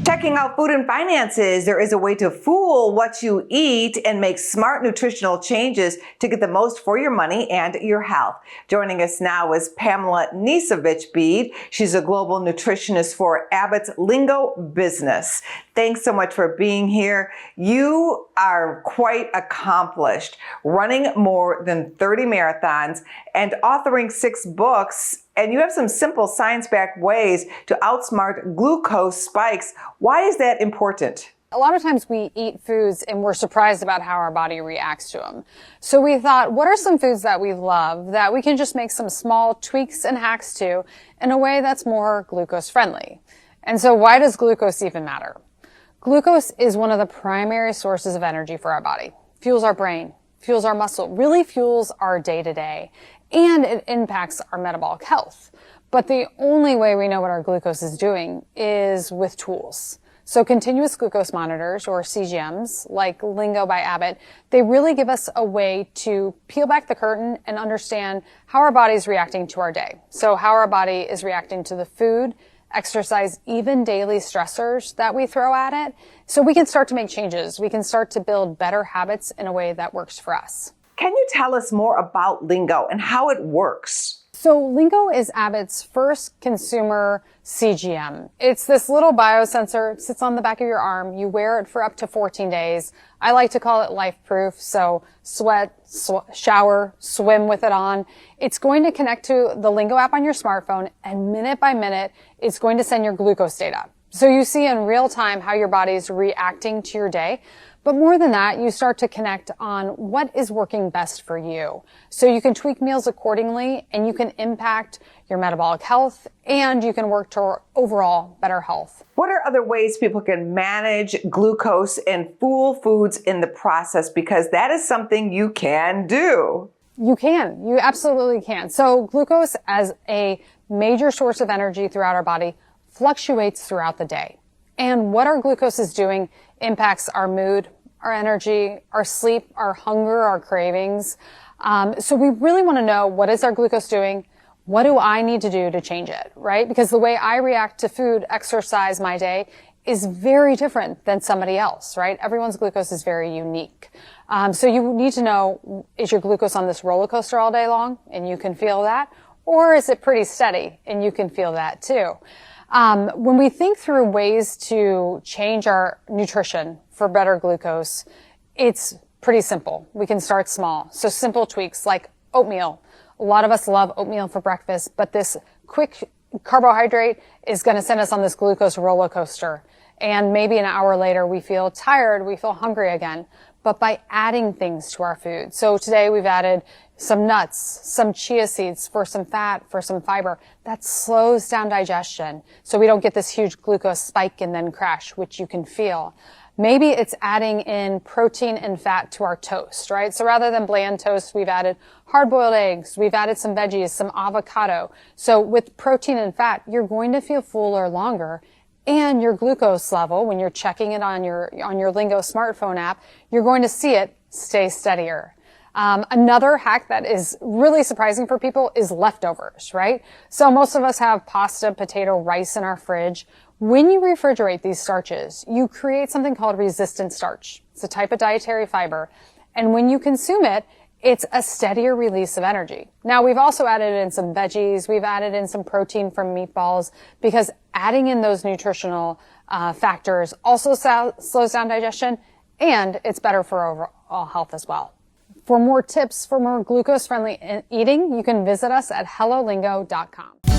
Checking out food and finances, there is a way to fool what you eat and make smart nutritional changes to get the most for your money and your health. Joining us now is Pamela Nisevich Bede. She's a global nutritionist for Abbott's Lingo business. Thanks so much for being here. You are quite accomplished, running more than 30 marathons and authoring 6 books. And you have some simple science-backed ways to outsmart glucose spikes. Why is that important? A lot of times we eat foods and we're surprised about how our body reacts to them. So we thought, what are some foods that we love that we can just make some small tweaks and hacks to in a way that's more glucose friendly? And so why does glucose even matter? Glucose is one of the primary sources of energy for our body. Fuels our brain, fuels our muscle, really fuels our day-to-day. And it impacts our metabolic health. But the only way we know what our glucose is doing is with tools. So continuous glucose monitors, or CGMs, like Lingo by Abbott, they really give us a way to peel back the curtain and understand how our body is reacting to our day. So how our body is reacting to the food, exercise, even daily stressors that we throw at it. So we can start to make changes. We can start to build better habits in a way that works for us. Can you tell us more about Lingo and how it works? So Lingo is Abbott's first consumer CGM. It's this little biosensor. It sits on the back of your arm. You wear it for up to 14 days. I like to call it life-proof. So sweat, shower, swim with it on. It's going to connect to the Lingo app on your smartphone, and minute by minute, it's going to send your glucose data. So you see in real time how your body is reacting to your day. But more than that, you start to connect on what is working best for you. So you can tweak meals accordingly, and you can impact your metabolic health, and you can work toward overall better health. What are other ways people can manage glucose and fool foods in the process? Because that is something you can do. You can. You absolutely can. So glucose, as a major source of energy throughout our body, fluctuates throughout the day. And what our glucose is doing impacts our mood, our energy, our sleep, our hunger, our cravings. So we really want to know, what is our glucose doing? What do I need to do to change it, right? Because the way I react to food, exercise, my day is very different than somebody else, right? Everyone's glucose is very unique. So you need to know, is your glucose on this roller coaster all day long and you can feel that? Or is it pretty steady and you can feel that too? When we think through ways to change our nutrition for better glucose, it's pretty simple. We can start small. So simple tweaks like oatmeal. A lot of us love oatmeal for breakfast, but this quick carbohydrate is going to send us on this glucose roller coaster. And maybe an hour later, we feel tired, we feel hungry again. But by adding things to our food. So today we've added some nuts, some chia seeds for some fat, for some fiber. That slows down digestion so we don't get this huge glucose spike and then crash, which you can feel. Maybe it's adding in protein and fat to our toast, right? So rather than bland toast, we've added hard-boiled eggs, we've added some veggies, some avocado. So with protein and fat, you're going to feel fuller longer. And your glucose level, when you're checking it on your Lingo smartphone app, you're going to see it stay steadier. Another hack that is really surprising for people is leftovers, right? So most of us have pasta, potato, rice in our fridge. When you refrigerate these starches, you create something called resistant starch. It's a type of dietary fiber. And when you consume it, it's a steadier release of energy. Now, we've also added in some veggies. We've added in some protein from meatballs, because adding in those nutritional factors also slows down digestion, and it's better for overall health as well. For more tips for more glucose-friendly eating, you can visit us at hellolingo.com.